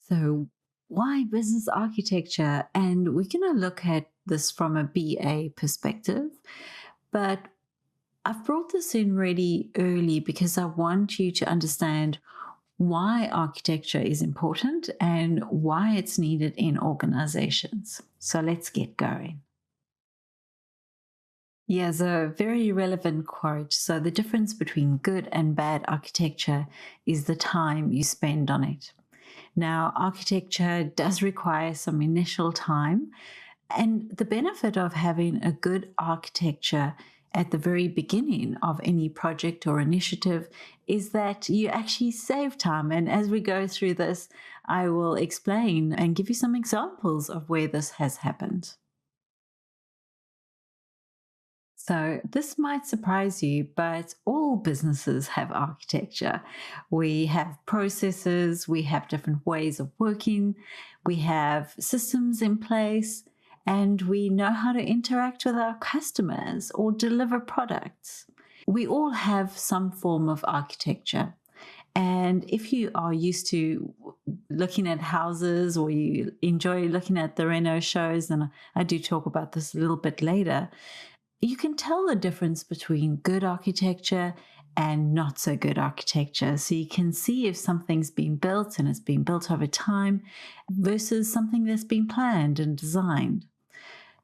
So, why business architecture? And we're going to look at this from a BA perspective. But I've brought this in really early because I want you to understand why architecture is important and why it's needed in organizations. So, let's get going. Here's a very relevant quote. So, the difference between good and bad architecture is the time you spend on it. Now, architecture does require some initial time, and the benefit of having a good architecture at the very beginning of any project or initiative is that you actually save time. And as we go through this, I will explain and give you some examples of where this has happened. So, this might surprise you, but all businesses have architecture. We have processes, we have different ways of working, we have systems in place, and we know how to interact with our customers or deliver products. We all have some form of architecture. And if you are used to looking at houses or you enjoy looking at the reno shows, and I do talk about this a little bit later, you can tell the difference between good architecture and not so good architecture. So you can see if something's been built and it's been built over time versus something that's been planned and designed.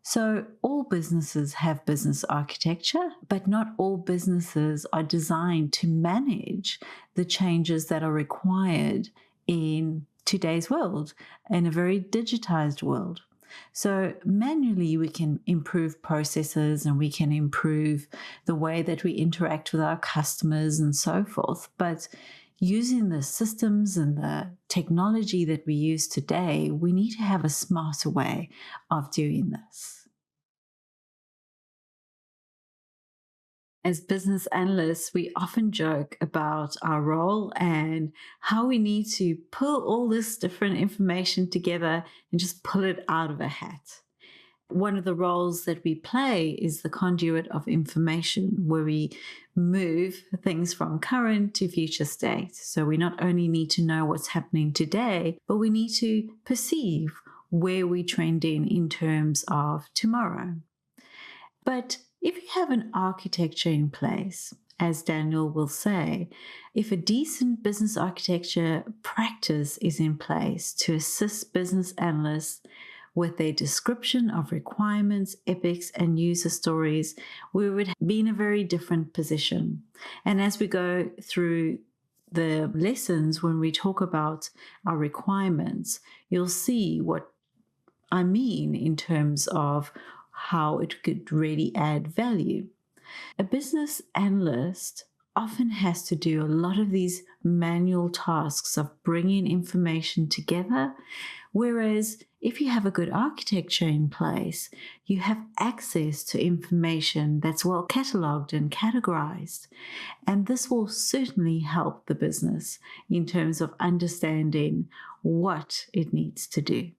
So all businesses have business architecture, but not all businesses are designed to manage the changes that are required in today's world, in a very digitized world. So manually, we can improve processes and we can improve the way that we interact with our customers and so forth. But using the systems and the technology that we use today, we need to have a smarter way of doing this. As business analysts, we often joke about our role and how we need to pull all this different information together and just pull it out of a hat. One of the roles that we play is the conduit of information, where we move things from current to future state. So we not only need to know what's happening today, but we need to perceive where we trend in terms of tomorrow. But if you have an architecture in place, as Daniel will say, if a decent business architecture practice is in place to assist business analysts with their description of requirements, epics, and user stories, we would be in a very different position. And as we go through the lessons, when we talk about our requirements, you'll see what I mean in terms of how it could really add value. A business analyst often has to do a lot of these manual tasks of bringing information together, whereas if you have a good architecture in place, you have access to information that's well cataloged and categorized. And this will certainly help the business in terms of understanding what it needs to do.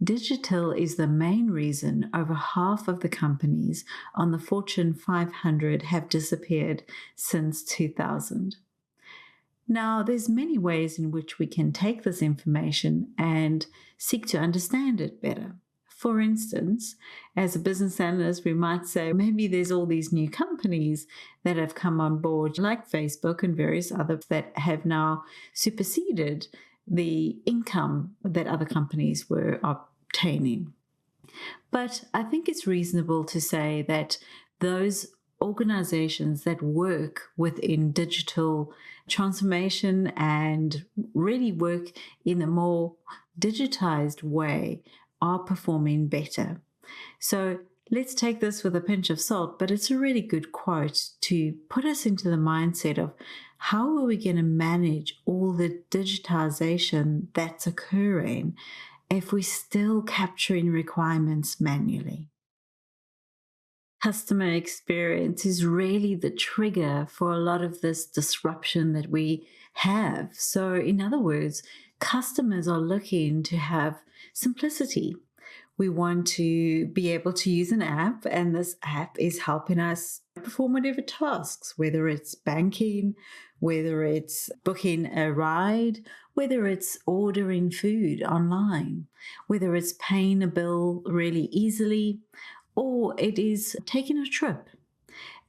Digital is the main reason over half of the companies on the Fortune 500 have disappeared since 2000. Now, there's many ways in which we can take this information and seek to understand it better. For instance, as a business analyst, we might say maybe there's all these new companies that have come on board, like Facebook and various others that have now superseded the income that other companies were obtaining. But I think it's reasonable to say that those organizations that work within digital transformation and really work in a more digitized way are performing better. So let's take this with a pinch of salt, but it's a really good quote to put us into the mindset of how are we going to manage all the digitization that's occurring if we're still capturing requirements manually. Customer experience is really the trigger for a lot of this disruption that we have. So in other words, customers are looking to have simplicity. We want to be able to use an app, and this app is helping us perform whatever tasks, whether it's banking, whether it's booking a ride, whether it's ordering food online, whether it's paying a bill really easily, or it is taking a trip.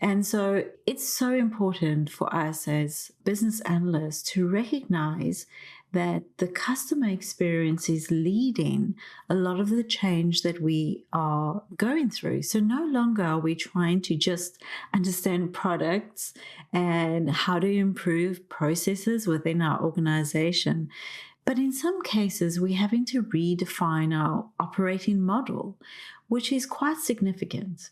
And so it's so important for us as business analysts to recognize that the customer experience is leading a lot of the change that we are going through. So no longer are we trying to just understand products and how to improve processes within our organization. But in some cases, we're having to redefine our operating model, which is quite significant.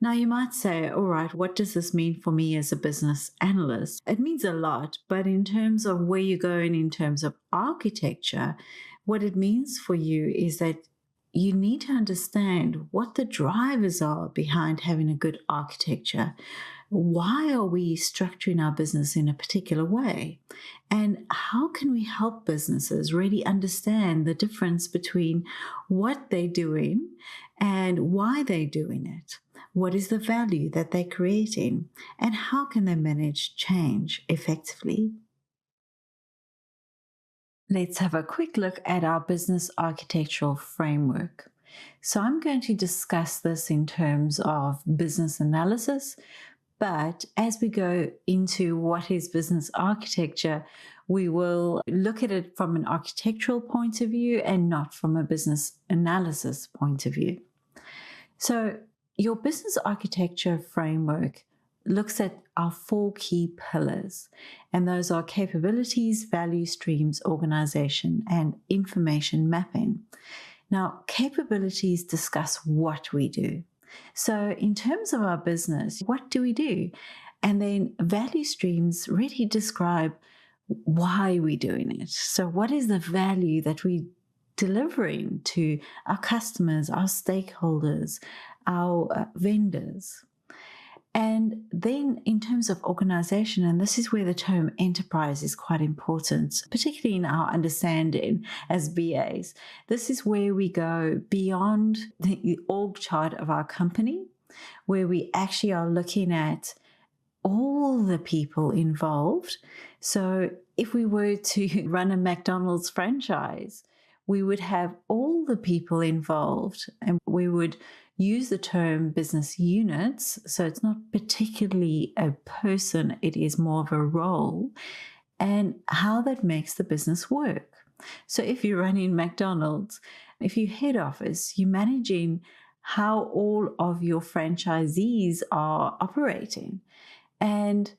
Now, you might say, all right, what does this mean for me as a business analyst? It means a lot, but in terms of where you're going in terms of architecture, what it means for you is that you need to understand what the drivers are behind having a good architecture. Why are we structuring our business in a particular way? And how can we help businesses really understand the difference between what they're doing and why they're doing it? What is the value that they're creating? And how can they manage change effectively? Let's have a quick look at our business architectural framework. So I'm going to discuss this in terms of business analysis, but as we go into what is business architecture, we will look at it from an architectural point of view and not from a business analysis point of view. So your business architecture framework looks at our 4 key pillars, and those are capabilities, value streams, organization, and information mapping. Now, capabilities discuss what we do. So in terms of our business, what do we do? And then value streams really describe why we're doing it. So what is the value that we delivering to our customers, our stakeholders, our vendors? And then in terms of organization, and this is where the term enterprise is quite important, particularly in our understanding as BAs. This is where we go beyond the org chart of our company, where we actually are looking at all the people involved. So if we were to run a McDonald's franchise, we would have all the people involved, and we would use the term business units. So it's not particularly a person, it is more of a role, and how that makes the business work. So if you're running McDonald's, if you head office, you're managing how all of your franchisees are operating. And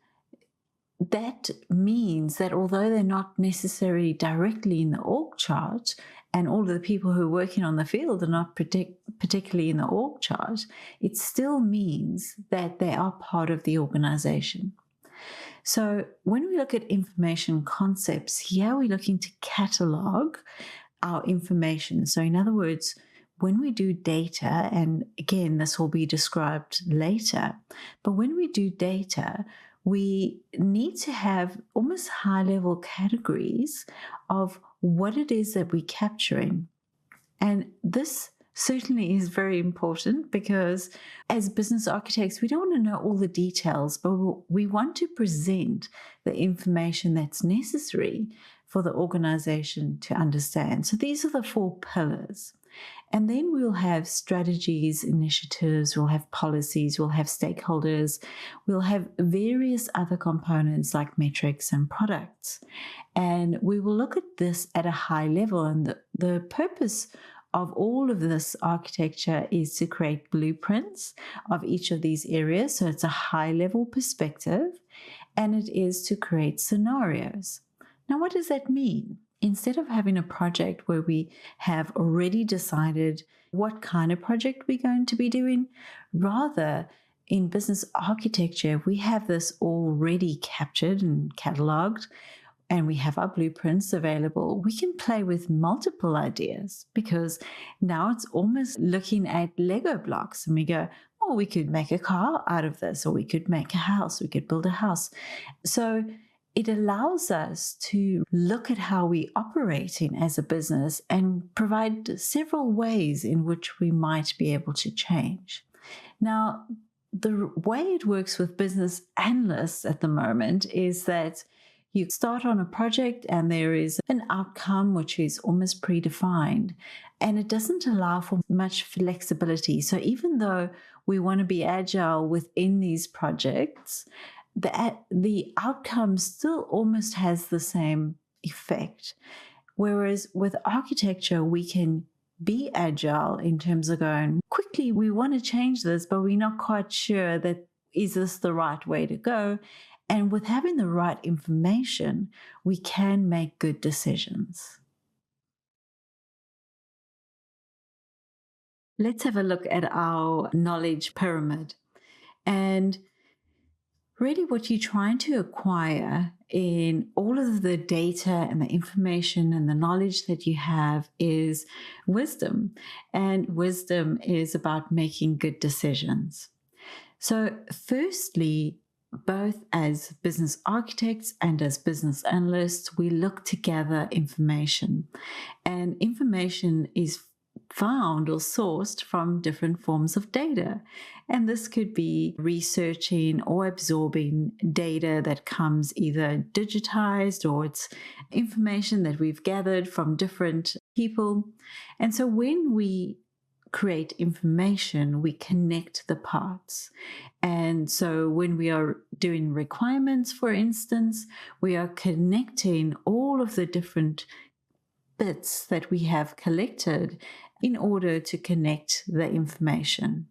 that means that although they're not necessarily directly in the org chart, and all of the people who are working on the field are not particularly in the org chart, it still means that they are part of the organization. So when we look at information concepts, here we're looking to catalog our information. So in other words, when we do data, and again, this will be described later, but when we do data, we need to have almost high-level categories of what it is that we're capturing. And this certainly is very important because as business architects, we don't want to know all the details, but we want to present the information that's necessary for the organization to understand. So these are the 4 pillars. And then we'll have strategies, initiatives, we'll have policies, we'll have stakeholders, we'll have various other components like metrics and products. And we will look at this at a high level. And the purpose of all of this architecture is to create blueprints of each of these areas. So it's a high level perspective, and it is to create scenarios. Now, what does that mean? Instead of having a project where we have already decided what kind of project we're going to be doing, rather in business architecture, we have this already captured and cataloged, and we have our blueprints available. We can play with multiple ideas because now it's almost looking at Lego blocks, and we go, oh, we could make a car out of this, or we could make a house, we could build a house. So it allows us to look at how we operating as a business and provide several ways in which we might be able to change. Now, the way it works with business analysts at the moment is that You start on a project and there is an outcome which is almost predefined, and it doesn't allow for much flexibility. So even though we want to be agile within these projects, the outcome still almost has the same effect. Whereas with architecture, we can be agile in terms of going quickly, we want to change this, but we're not quite sure that is this the right way to go. And with having the right information, we can make good decisions. Let's have a look at our knowledge pyramid. And really what you're trying to acquire in all of the data and the information and the knowledge that you have is wisdom. And wisdom is about making good decisions. So firstly, both as business architects and as business analysts, we look to gather information. And information is found or sourced from different forms of data. And this could be researching or absorbing data that comes either digitized or it's information that we've gathered from different people. And so when we create information, we connect the parts. And so when we are doing requirements, for instance, we are connecting all of the different bits that we have collected in order to connect the information.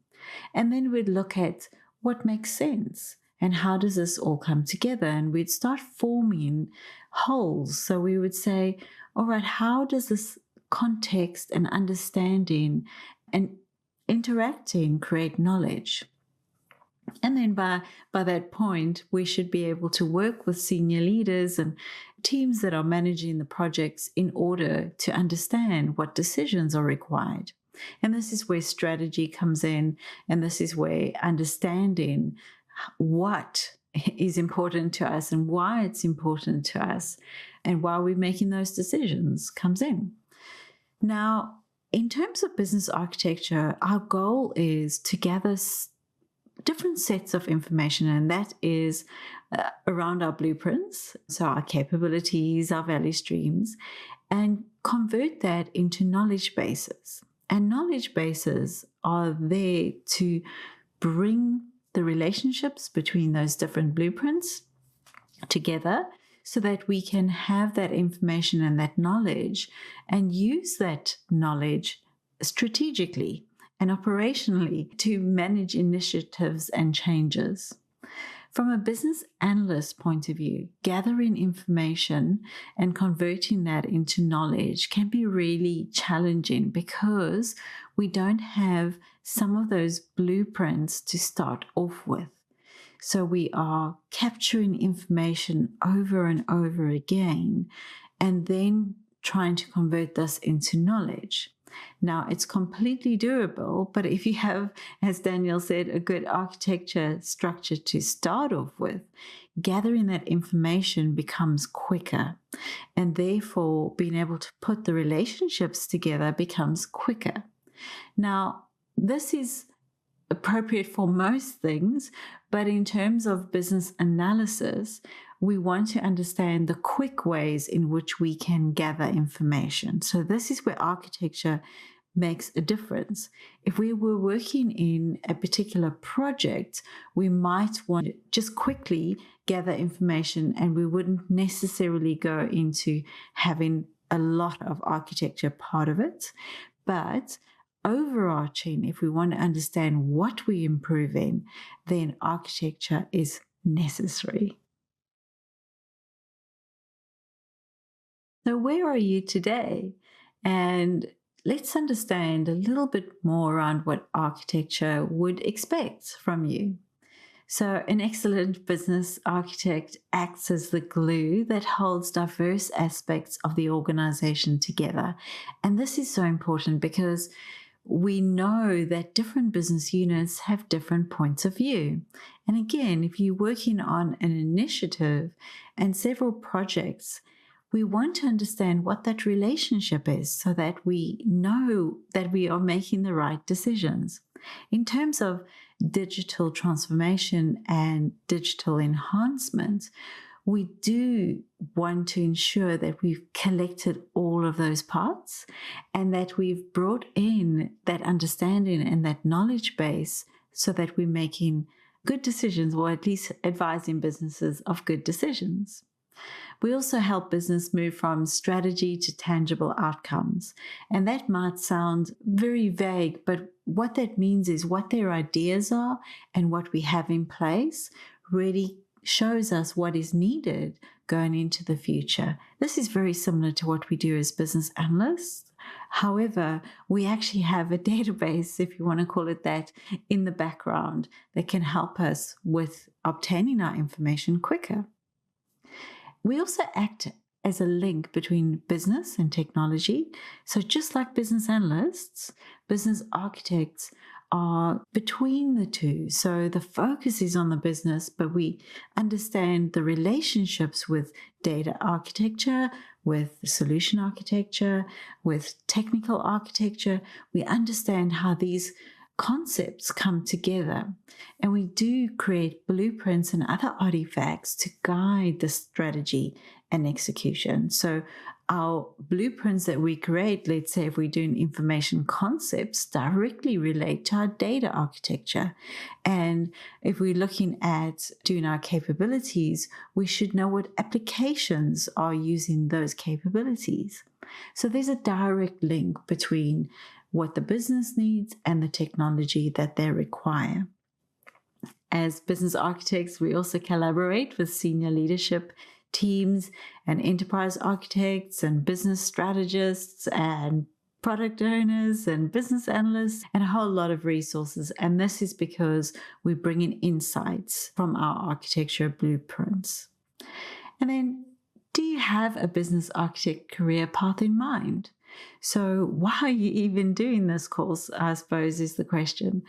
And then we'd look at what makes sense and how does this all come together, and we'd start forming wholes. So we would say, all right, how does this context and understanding and interacting create knowledge? And then by that point, we should be able to work with senior leaders and teams that are managing the projects in order to understand what decisions are required. And this is where strategy comes in, and this is where understanding what is important to us and why it's important to us and why we're making those decisions comes in. Now, in terms of business architecture, our goal is to gather different sets of information, and that is around our blueprints, so our capabilities, our value streams, and convert that into knowledge bases. And knowledge bases are there to bring the relationships between those different blueprints together so that we can have that information and that knowledge and use that knowledge strategically and operationally to manage initiatives and changes. From a business analyst point of view, gathering information and converting that into knowledge can be really challenging because we don't have some of those blueprints to start off with. So we are capturing information over and over again and then trying to convert this into knowledge. Now, it's completely doable, but if you have, as Daniel said, a good architecture structure to start off with, gathering that information becomes quicker, and therefore being able to put the relationships together becomes quicker. Now, this is appropriate for most things, but in terms of business analysis, we want to understand the quick ways in which we can gather information. So this is where architecture makes a difference. If we were working in a particular project, we might want to just quickly gather information and we wouldn't necessarily go into having a lot of architecture part of it. But overarching, if we want to understand what we're improving, then architecture is necessary. So where are you today? And let's understand a little bit more around what architecture would expect from you. So an excellent business architect acts as the glue that holds diverse aspects of the organization together. And this is so important because we know that different business units have different points of view. And again, if you're working on an initiative and several projects, we want to understand what that relationship is so that we know that we are making the right decisions. In terms of digital transformation and digital enhancement, we do want to ensure that we've collected all of those parts and that we've brought in that understanding and that knowledge base so that we're making good decisions, or at least advising businesses of good decisions. We also help business move from strategy to tangible outcomes. And that might sound very vague, but what that means is what their ideas are and what we have in place really shows us what is needed going into the future. This is very similar to what we do as business analysts. However, we actually have a database, if you want to call it that, in the background that can help us with obtaining our information quicker. We also act as a link between business and technology. So just like business analysts, business architects are between the two. So the focus is on the business, but we understand the relationships with data architecture, with solution architecture, with technical architecture. We understand how these concepts come together, and we do create blueprints and other artifacts to guide the strategy and execution. So our blueprints that we create, let's say if we're doing information concepts, directly relate to our data architecture. And if we're looking at doing our capabilities, we should know what applications are using those capabilities. So there's a direct link between what the business needs and the technology that they require. As business architects, we also collaborate with senior leadership teams and enterprise architects and business strategists and product owners and business analysts and a whole lot of resources. And this is because we bring in insights from our architecture blueprints. And then, do you have a business architect career path in mind? So why are you even doing this course, I suppose, is the question.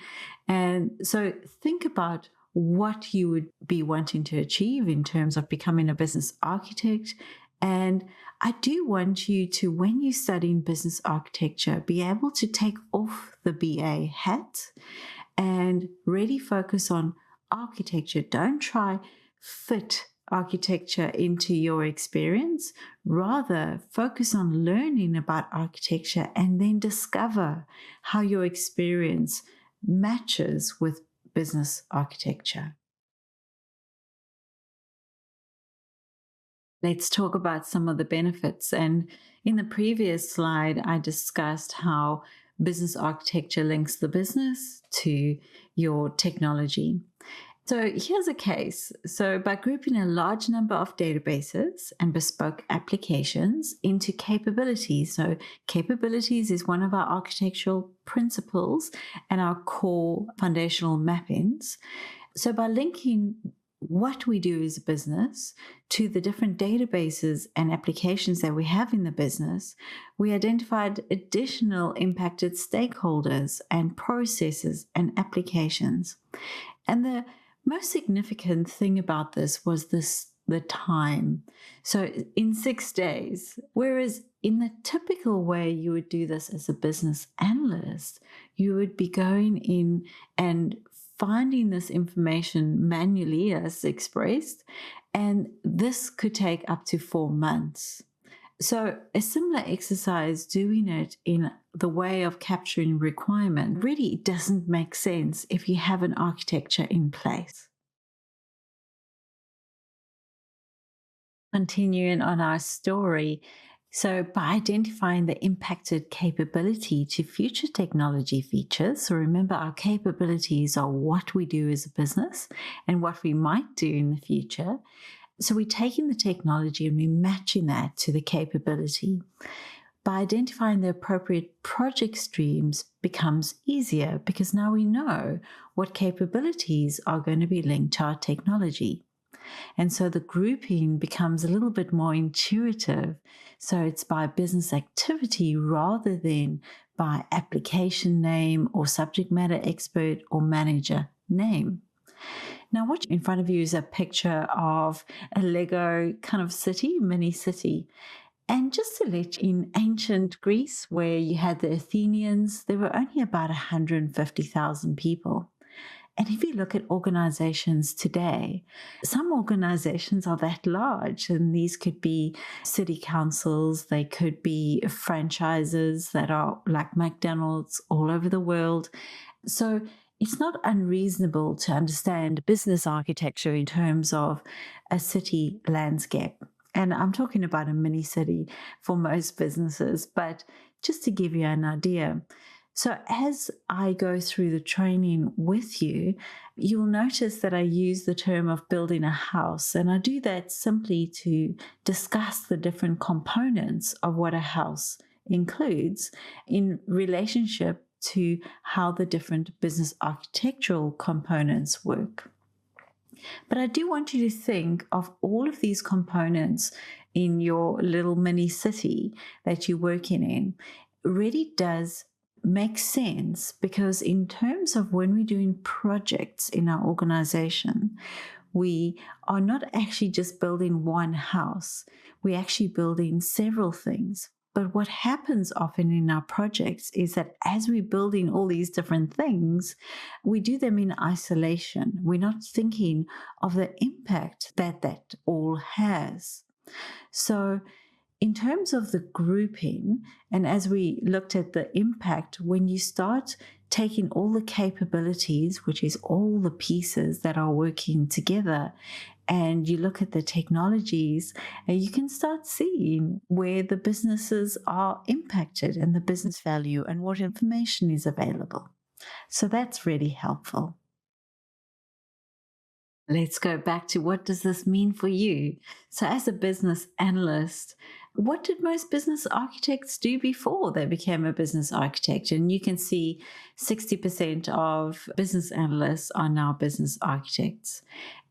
And so think about what you would be wanting to achieve in terms of becoming a business architect. And I do want you to, when you study in business architecture, be able to take off the BA hat and really focus on architecture. Don't try fit architecture into your experience. Rather, focus on learning about architecture and then discover how your experience matches with business architecture. Let's talk about some of the benefits. And in the previous slide, I discussed how business architecture links the business to your technology. So here's a case. So by grouping a large number of databases and bespoke applications into capabilities. So capabilities is one of our architectural principles and our core foundational mappings. So by linking what we do as a business to the different databases and applications that we have in the business, we identified additional impacted stakeholders and processes and applications. And the most significant thing about this was the time. So in 6 days, whereas in the typical way you would do this as a business analyst, you would be going in and finding this information manually as expressed, and this could take up to 4 months. So a similar exercise, doing it in the way of capturing requirement, really doesn't make sense if you have an architecture in place. Continuing on our story, so by identifying the impacted capability to future technology features, so remember our capabilities are what we do as a business and what we might do in the future. So we're taking the technology and we're matching that to the capability. By identifying the appropriate project streams becomes easier because now we know what capabilities are going to be linked to our technology. And so the grouping becomes a little bit more intuitive. So it's by business activity rather than by application name or subject matter expert or manager name. Now, what in front of you is a picture of a Lego kind of city, mini city. And just to let you, in ancient Greece, where you had the Athenians, there were only about 150,000 people. And if you look at organizations today, some organizations are that large, and these could be city councils, they could be franchises that are like McDonald's all over the world. So it's not unreasonable to understand business architecture in terms of a city landscape. And I'm talking about a mini city for most businesses, but just to give you an idea. So as I go through the training with you, you'll notice that I use the term of building a house. And I do that simply to discuss the different components of what a house includes in relationship to how the different business architectural components work. But I do want you to think of all of these components in your little mini city that you're working in. Really does make sense, because in terms of when we're doing projects in our organization, we are not actually just building one house, we're actually building several things. But what happens often in our projects is that as we're building all these different things, we do them in isolation. We're not thinking of the impact that that all has. So in terms of the grouping, and as we looked at the impact, when you start taking all the capabilities, which is all the pieces that are working together, and you look at the technologies, you can start seeing where the businesses are impacted and the business value and what information is available. So that's really helpful. Let's go back to what does this mean for you? So as a business analyst, what did most business architects do before they became a business architect? And you can see 60% of business analysts are now business architects.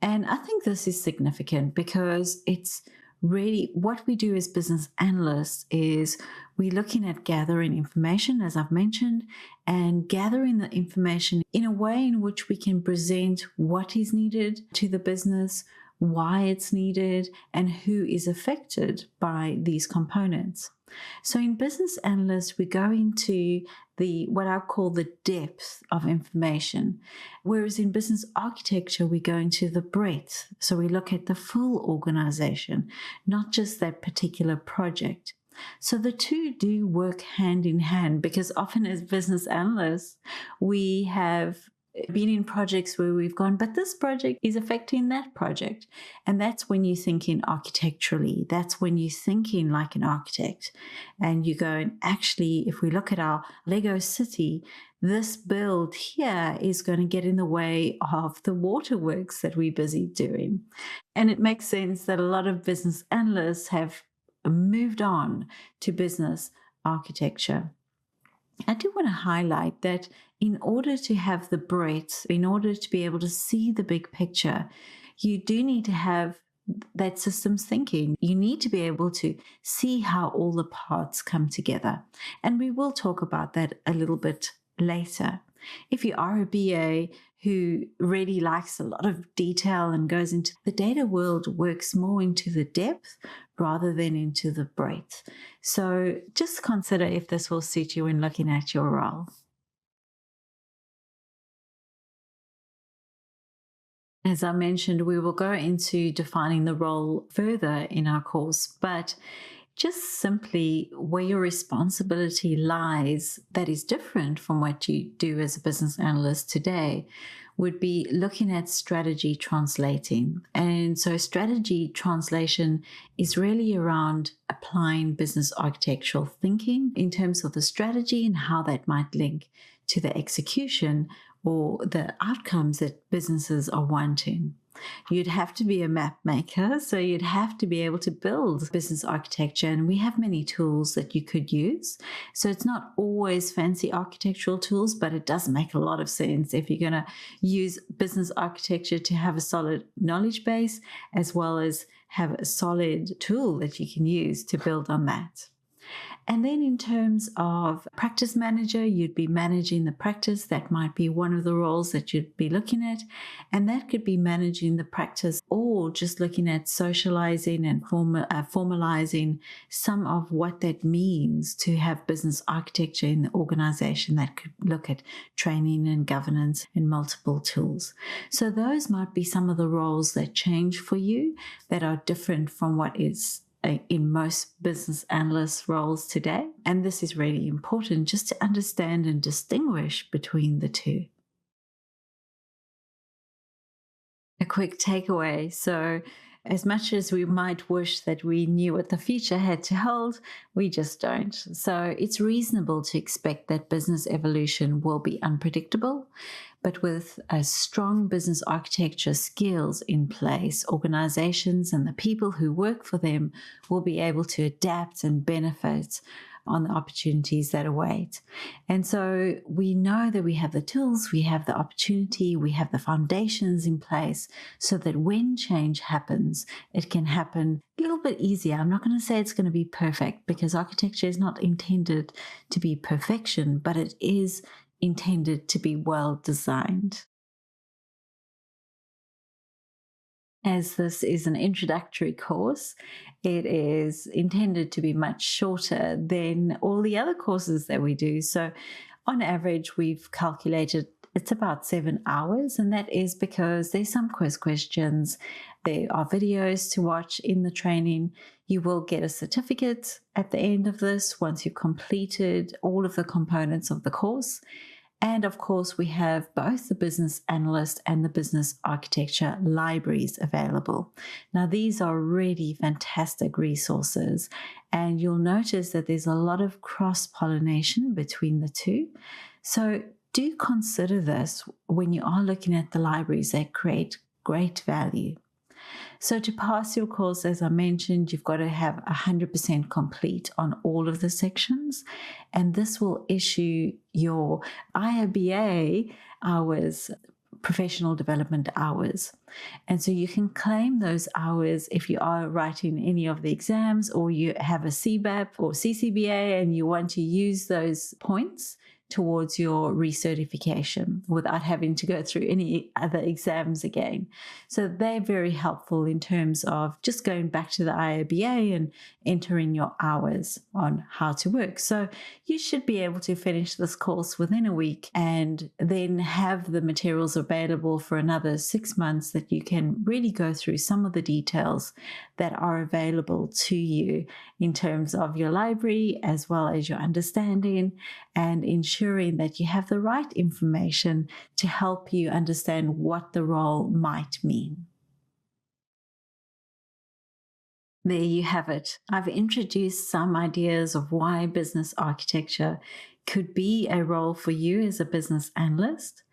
And I think this is significant because it's really what we do as business analysts is we're looking at gathering information, as I've mentioned, and gathering the information in a way in which we can present what is needed to the business, why it's needed, and who is affected by these components. So in business analysts, we go into what I call the depth of information, whereas in business architecture, we go into the breadth. So we look at the full organization, not just that particular project. So the two do work hand in hand, because often as business analysts, we have been in projects where we've gone, but this project is affecting that project. And that's when you're thinking architecturally. That's when you're thinking like an architect. And you go, and actually, if we look at our Lego city, this build here is going to get in the way of the waterworks that we're busy doing. And it makes sense that a lot of business analysts have moved on to business architecture. I do want to highlight that in order to have the breadth, in order to be able to see the big picture, you do need to have that systems thinking. You need to be able to see how all the parts come together. And we will talk about that a little bit later. If you are a BA who really likes a lot of detail and goes into the data world, works more into the depth rather than into the breadth. So just consider if this will suit you when looking at your role. As I mentioned, we will go into defining the role further in our course, but just simply where your responsibility lies that is different from what you do as a business analyst today would be looking at strategy translating. And so strategy translation is really around applying business architectural thinking in terms of the strategy and how that might link to the execution or the outcomes that businesses are wanting. You'd have to be a map maker, so you'd have to be able to build business architecture, and we have many tools that you could use. So it's not always fancy architectural tools, but it does make a lot of sense if you're going to use business architecture to have a solid knowledge base as well as have a solid tool that you can use to build on that. And then in terms of practice manager, you'd be managing the practice. That might be one of the roles that you'd be looking at. And that could be managing the practice or just looking at socializing and formalizing some of what that means to have business architecture in the organization. That could look at training and governance and multiple tools. So those might be some of the roles that change for you that are different from what is in most business analyst roles today. And this is really important just to understand and distinguish between the two. A quick takeaway. So, as much as we might wish that we knew what the future had to hold, we just don't. So, it's reasonable to expect that business evolution will be unpredictable. But with a strong business architecture skills in place, organizations and the people who work for them will be able to adapt and benefit on the opportunities that await. And so we know that we have the tools, we have the opportunity, we have the foundations in place so that when change happens, it can happen a little bit easier. I'm not going to say it's going to be perfect because architecture is not intended to be perfection, but it is intended to be well designed. As this is an introductory course, it is intended to be much shorter than all the other courses that we do. So on average, we've calculated it's about 7 hours, and that is because there's some quiz questions. There are videos to watch in the training. You will get a certificate at the end of this once you've completed all of the components of the course. And of course, we have both the business analyst and the business architecture libraries available. Now, these are really fantastic resources, and you'll notice that there's a lot of cross-pollination between the two. So do consider this when you are looking at the libraries that create great value. So to pass your course, as I mentioned, you've got to have 100% complete on all of the sections. And this will issue your iiba hours, professional development hours. And so you can claim those hours if you are writing any of the exams or you have a CBAP or CCBA and you want to use those points towards your recertification without having to go through any other exams again. So they're very helpful in terms of just going back to the IABA and entering your hours on how to work. So you should be able to finish this course within a week and then have the materials available for another 6 months that you can really go through some of the details that are available to you in terms of your library as well as your understanding and ensuring that you have the right information to help you understand what the role might mean. There you have it. I've introduced some ideas of why business architecture could be a role for you as a business analyst.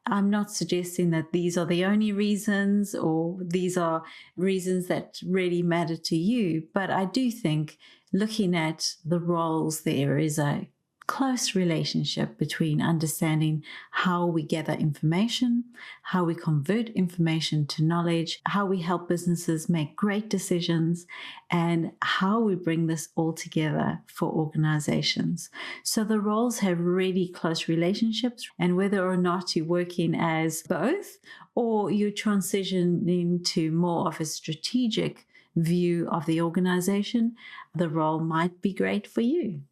I'm not suggesting that these are the only reasons or these are reasons that really matter to you, but I do think looking at the roles, there is a close relationship between understanding how we gather information, how we convert information to knowledge, how we help businesses make great decisions, and how we bring this all together for organizations. So the roles have really close relationships, and whether or not you're working as both or you transition into more of a strategic view of the organization, the role might be great for you.